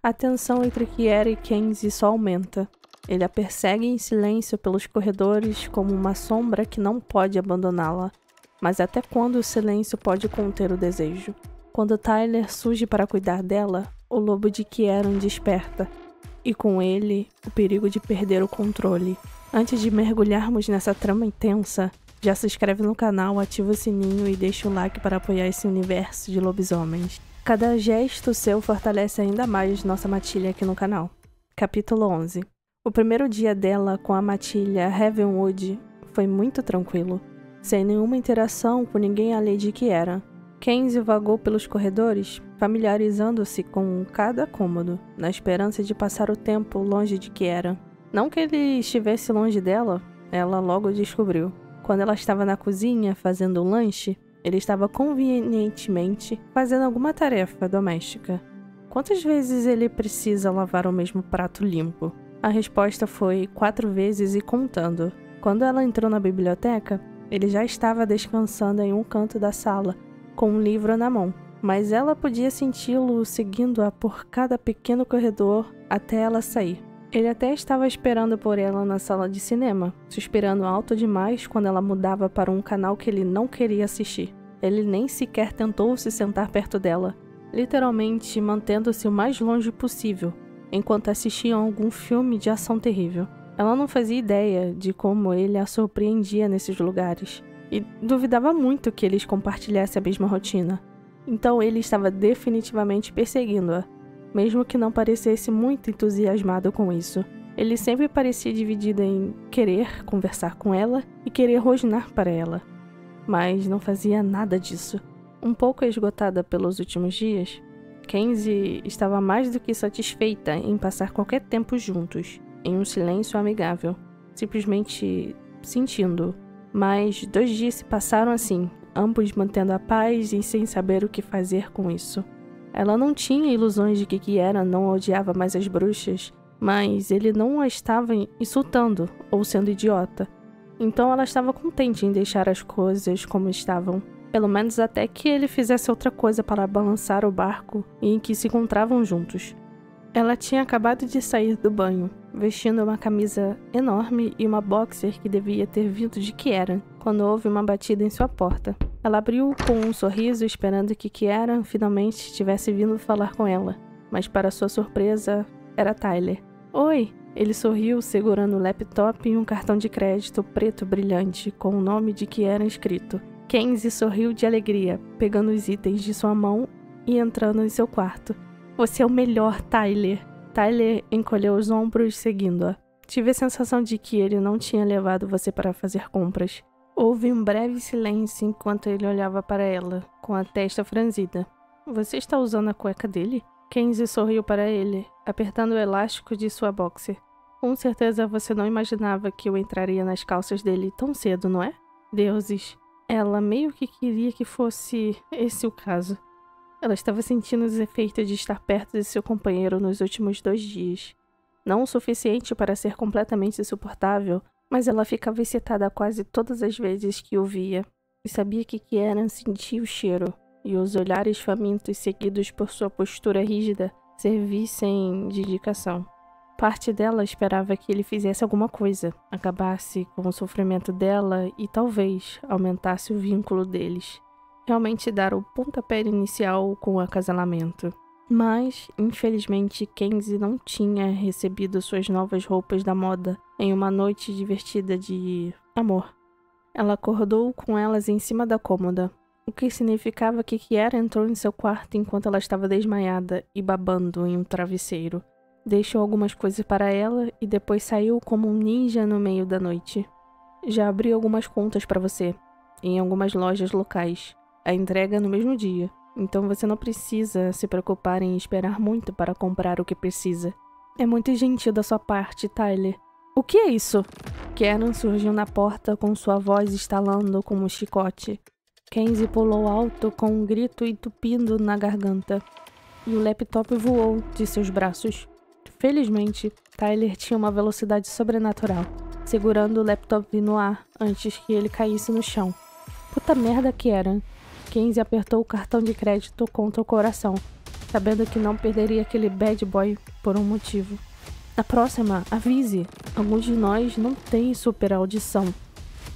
A tensão entre Kiera e Kenzie só aumenta. Ele a persegue em silêncio pelos corredores como uma sombra que não pode abandoná-la. Mas até quando o silêncio pode conter o desejo? Quando Tyler surge para cuidar dela, o lobo de Kieran desperta. E com ele, o perigo de perder o controle. Antes de mergulharmos nessa trama intensa, já se inscreve no canal, ativa o sininho e deixa o like para apoiar esse universo de lobisomens. Cada gesto seu fortalece ainda mais nossa matilha aqui no canal. Capítulo 11. O primeiro dia dela com a matilha Heavenwood foi muito tranquilo, sem nenhuma interação com ninguém além de Kieran. Kenzie vagou pelos corredores, familiarizando-se com cada cômodo, na esperança de passar o tempo longe de Kieran. Não que ele estivesse longe dela, ela logo descobriu. Quando ela estava na cozinha fazendo um lanche, ele estava convenientemente fazendo alguma tarefa doméstica. Quantas vezes ele precisa lavar o mesmo prato limpo? A resposta foi 4 vezes e contando. Quando ela entrou na biblioteca, ele já estava descansando em um canto da sala, com um livro na mão, mas ela podia senti-lo seguindo-a por cada pequeno corredor até ela sair. Ele até estava esperando por ela na sala de cinema, suspirando alto demais quando ela mudava para um canal que ele não queria assistir. Ele nem sequer tentou se sentar perto dela, literalmente mantendo-se o mais longe possível, enquanto assistiam algum filme de ação terrível. Ela não fazia ideia de como ele a surpreendia nesses lugares, e duvidava muito que eles compartilhassem a mesma rotina. Então ele estava definitivamente perseguindo-a, mesmo que não parecesse muito entusiasmado com isso. Ele sempre parecia dividido em querer conversar com ela e querer rosnar para ela, mas não fazia nada disso. Um pouco esgotada pelos últimos dias, Kenzie estava mais do que satisfeita em passar qualquer tempo juntos, em um silêncio amigável, simplesmente sentindo. Mas 2 dias se passaram assim, ambos mantendo a paz e sem saber o que fazer com isso. Ela não tinha ilusões de que Kieran não odiava mais as bruxas, mas ele não a estava insultando ou sendo idiota. Então ela estava contente em deixar as coisas como estavam, pelo menos até que ele fizesse outra coisa para balançar o barco em que se encontravam juntos. Ela tinha acabado de sair do banho, vestindo uma camisa enorme e uma boxer que devia ter vindo de Kieran, quando houve uma batida em sua porta. Ela abriu com um sorriso esperando que Kieran finalmente tivesse vindo falar com ela, mas para sua surpresa, era Tyler. Oi! Ele sorriu segurando o laptop e um cartão de crédito preto brilhante com o nome de Kieran escrito. Kenzie sorriu de alegria, pegando os itens de sua mão e entrando em seu quarto. Você é o melhor, Tyler. Tyler encolheu os ombros seguindo-a. Tive a sensação de que ele não tinha levado você para fazer compras. Houve um breve silêncio enquanto ele olhava para ela, com a testa franzida. Você está usando a cueca dele? Kenzie sorriu para ele, apertando o elástico de sua boxer. Com certeza você não imaginava que eu entraria nas calças dele tão cedo, não é? Deuses. Ela meio que queria que fosse esse o caso. Ela estava sentindo os efeitos de estar perto de seu companheiro nos últimos 2 dias. Não o suficiente para ser completamente insuportável, mas ela ficava excitada quase todas as vezes que o via, e sabia que Kieran sentia o cheiro, e os olhares famintos seguidos por sua postura rígida servissem de indicação. Parte dela esperava que ele fizesse alguma coisa, acabasse com o sofrimento dela e talvez aumentasse o vínculo deles. Realmente dar o pontapé inicial com o acasalamento. Mas, infelizmente, Kenzie não tinha recebido suas novas roupas da moda em uma noite divertida de amor. Ela acordou com elas em cima da cômoda, o que significava que Kiera entrou em seu quarto enquanto ela estava desmaiada e babando em um travesseiro. Deixou algumas coisas para ela e depois saiu como um ninja no meio da noite. Já abri algumas contas para você, em algumas lojas locais. A entrega é no mesmo dia, então você não precisa se preocupar em esperar muito para comprar o que precisa. É muito gentil da sua parte, Tyler. O que é isso? Kieran surgiu na porta com sua voz estalando como um chicote. Kenzie pulou alto com um grito entupindo na garganta, e o laptop voou de seus braços. Felizmente, Tyler tinha uma velocidade sobrenatural, segurando o laptop no ar antes que ele caísse no chão. Puta merda, Kieran. Kenzie apertou o cartão de crédito contra o coração. sabendo que não perderia aquele bad boy por um motivo. Na próxima, avise. Alguns de nós não têm super audição.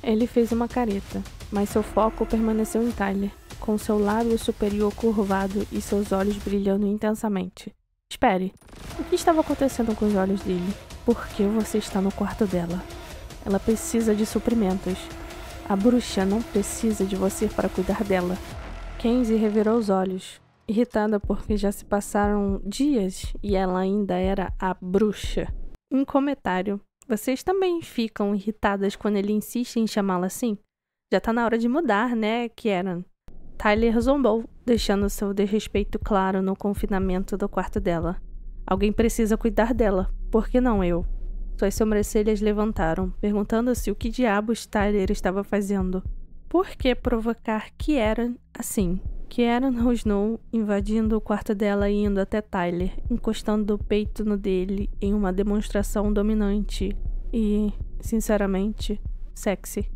Ele fez uma careta, mas seu foco permaneceu em Tyler, com seu lábio superior curvado e seus olhos brilhando intensamente. Espere, o que estava acontecendo com os olhos dele? Por que você está no quarto dela? Ela precisa de suprimentos. A bruxa não precisa de você para cuidar dela. Kenzie revirou os olhos, irritada porque já se passaram dias e ela ainda era a bruxa. Um comentário. Vocês também ficam irritadas quando ele insiste em chamá-la assim? Já tá na hora de mudar, né, Kieran? Tyler zombou, deixando seu desrespeito claro no confinamento do quarto dela. Alguém precisa cuidar dela, por que não eu? Suas sobrancelhas levantaram, perguntando-se o que diabos Tyler estava fazendo. Por que provocar Kieran assim? Kieran rosnou, invadindo o quarto dela e indo até Tyler, encostando o peito no dele em uma demonstração dominante e, sinceramente, sexy.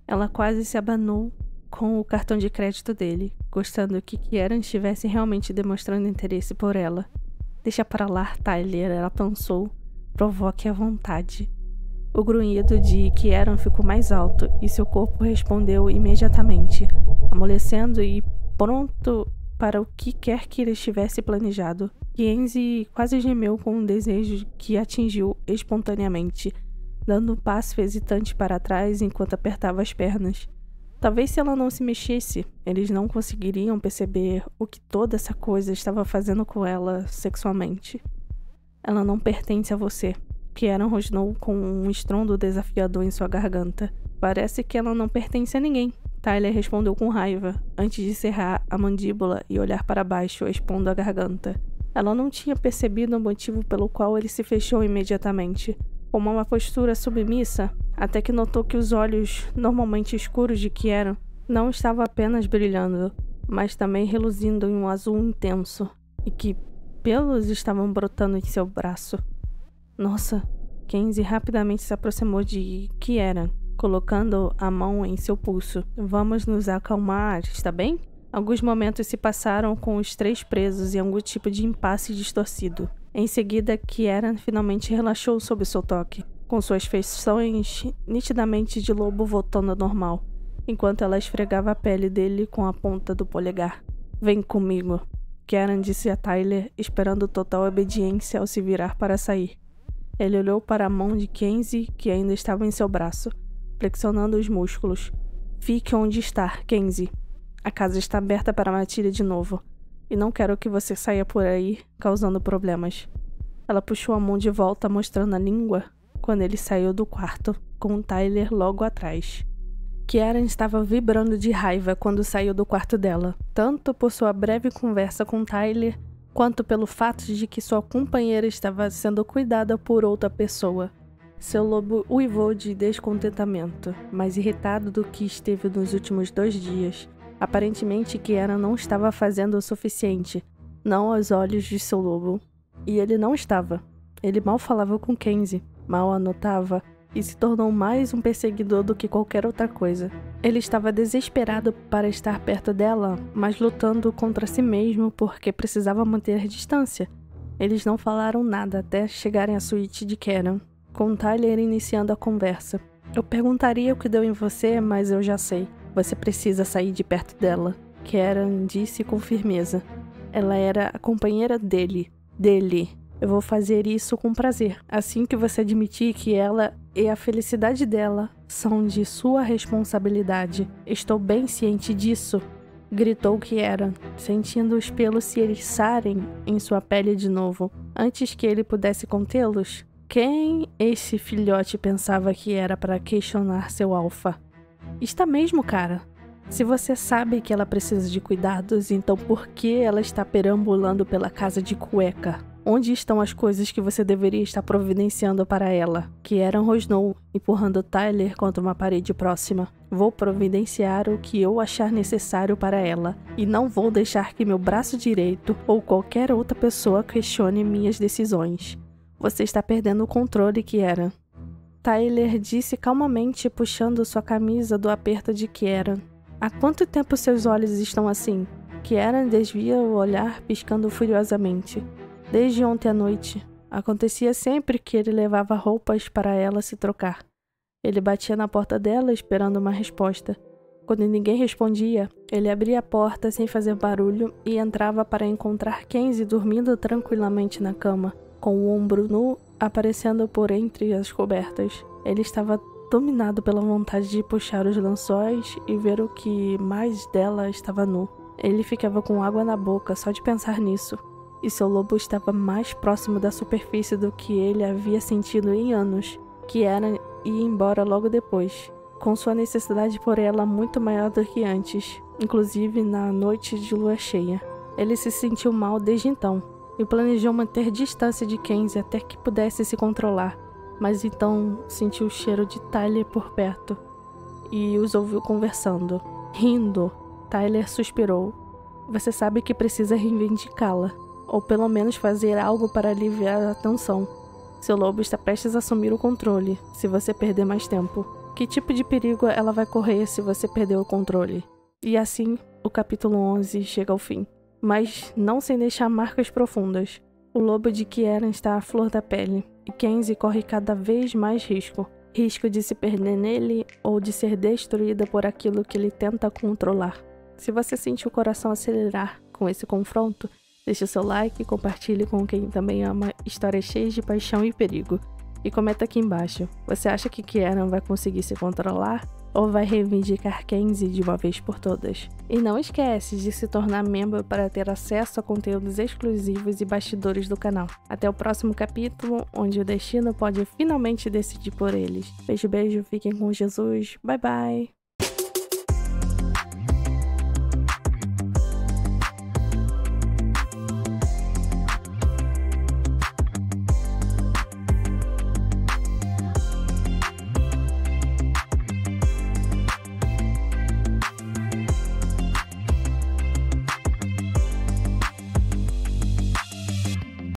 Ela quase se abanou com o cartão de crédito dele, gostando que Kieran estivesse realmente demonstrando interesse por ela. Deixa pra lá, Tyler, ela pensou. Provoque à vontade. O grunhido de Kieran ficou mais alto e seu corpo respondeu imediatamente, amolecendo e pronto para o que quer que ele estivesse planejado. Kenzie quase gemeu com um desejo que atingiu espontaneamente, dando um passo hesitante para trás enquanto apertava as pernas. Talvez se ela não se mexesse, eles não conseguiriam perceber o que toda essa coisa estava fazendo com ela sexualmente. Ela não pertence a você. Kieran rosnou com um estrondo desafiador em sua garganta. Parece que ela não pertence a ninguém. Tyler respondeu com raiva, antes de cerrar a mandíbula e olhar para baixo, expondo a garganta. Ela não tinha percebido o motivo pelo qual ele se fechou imediatamente. Com uma postura submissa, até que notou que os olhos, normalmente escuros de Kieran, não estavam apenas brilhando, mas também reluzindo em um azul intenso, e que pelos estavam brotando em seu braço. Nossa, Kenzie rapidamente se aproximou de Kieran, colocando a mão em seu pulso. Vamos nos acalmar, está bem? Alguns momentos se passaram com os três presos em algum tipo de impasse distorcido. Em seguida, Kieran finalmente relaxou sob seu toque, com suas feições nitidamente de lobo voltando ao normal, enquanto ela esfregava a pele dele com a ponta do polegar. Vem comigo, Kieran disse a Tyler, esperando total obediência ao se virar para sair. Ele olhou para a mão de Kenzie, que ainda estava em seu braço, flexionando os músculos. Fique onde está, Kenzie. A casa está aberta para a matilha de novo, e não quero que você saia por aí causando problemas. Ela puxou a mão de volta, mostrando a língua, quando ele saiu do quarto, com Tyler logo atrás. Kieran estava vibrando de raiva quando saiu do quarto dela, tanto por sua breve conversa com Tyler, quanto pelo fato de que sua companheira estava sendo cuidada por outra pessoa. Seu lobo uivou de descontentamento, mais irritado do que esteve nos últimos 2 dias. Aparentemente, Kieran não estava fazendo o suficiente, não aos olhos de seu lobo. E ele não estava. Ele mal falava com Kenzie, mal anotava, e se tornou mais um perseguidor do que qualquer outra coisa. Ele estava desesperado para estar perto dela, mas lutando contra si mesmo porque precisava manter a distância. Eles não falaram nada até chegarem à suíte de Kieran, com Tyler iniciando a conversa. Eu perguntaria o que deu em você, mas eu já sei. Você precisa sair de perto dela, Kieran disse com firmeza. Ela era a companheira dele. Eu vou fazer isso com prazer. Assim que você admitir que ela e a felicidade dela são de sua responsabilidade. Estou bem ciente disso, gritou Kieran, sentindo os pelos se eriçarem em sua pele de novo. Antes que ele pudesse contê-los, quem esse filhote pensava que era para questionar seu alfa? Está mesmo, cara. Se você sabe que ela precisa de cuidados, então por que ela está perambulando pela casa de cueca? Onde estão as coisas que você deveria estar providenciando para ela? Kieran rosnou, empurrando Tyler contra uma parede próxima. Vou providenciar o que eu achar necessário para ela, e não vou deixar que meu braço direito ou qualquer outra pessoa questione minhas decisões. Você está perdendo o controle, Kieran. Tyler disse calmamente, puxando sua camisa do aperto de Kieran. Há quanto tempo seus olhos estão assim? Kieran desvia o olhar, piscando furiosamente. Desde ontem à noite, acontecia sempre que ele levava roupas para ela se trocar. Ele batia na porta dela esperando uma resposta. Quando ninguém respondia, ele abria a porta sem fazer barulho e entrava para encontrar Kenzie dormindo tranquilamente na cama, com o ombro nu aparecendo por entre as cobertas. Ele estava dominado pela vontade de puxar os lençóis e ver o que mais dela estava nu. Ele ficava com água na boca só de pensar nisso, e seu lobo estava mais próximo da superfície do que ele havia sentido em anos. Kieran ia embora logo depois, com sua necessidade por ela muito maior do que antes, inclusive na noite de lua cheia. Ele se sentiu mal desde então, e planejou manter distância de Kenzie até que pudesse se controlar, mas então sentiu o cheiro de Tyler por perto, e os ouviu conversando. Rindo, Tyler suspirou. Você sabe que precisa reivindicá-la, ou pelo menos fazer algo para aliviar a tensão. Seu lobo está prestes a assumir o controle, se você perder mais tempo. Que tipo de perigo ela vai correr se você perder o controle? E assim, o capítulo 11 chega ao fim. Mas não sem deixar marcas profundas. O lobo de Kieran está à flor da pele, e Kenzie corre cada vez mais risco. Risco de se perder nele ou de ser destruída por aquilo que ele tenta controlar. Se você sentiu o coração acelerar com esse confronto, deixe o seu like e compartilhe com quem também ama histórias cheias de paixão e perigo. E comenta aqui embaixo, você acha que Kieran vai conseguir se controlar? Ou vai reivindicar Kenzie de uma vez por todas? E não esquece de se tornar membro para ter acesso a conteúdos exclusivos e bastidores do canal. Até o próximo capítulo, onde o destino pode finalmente decidir por eles. Beijo, beijo, fiquem com Jesus, bye bye!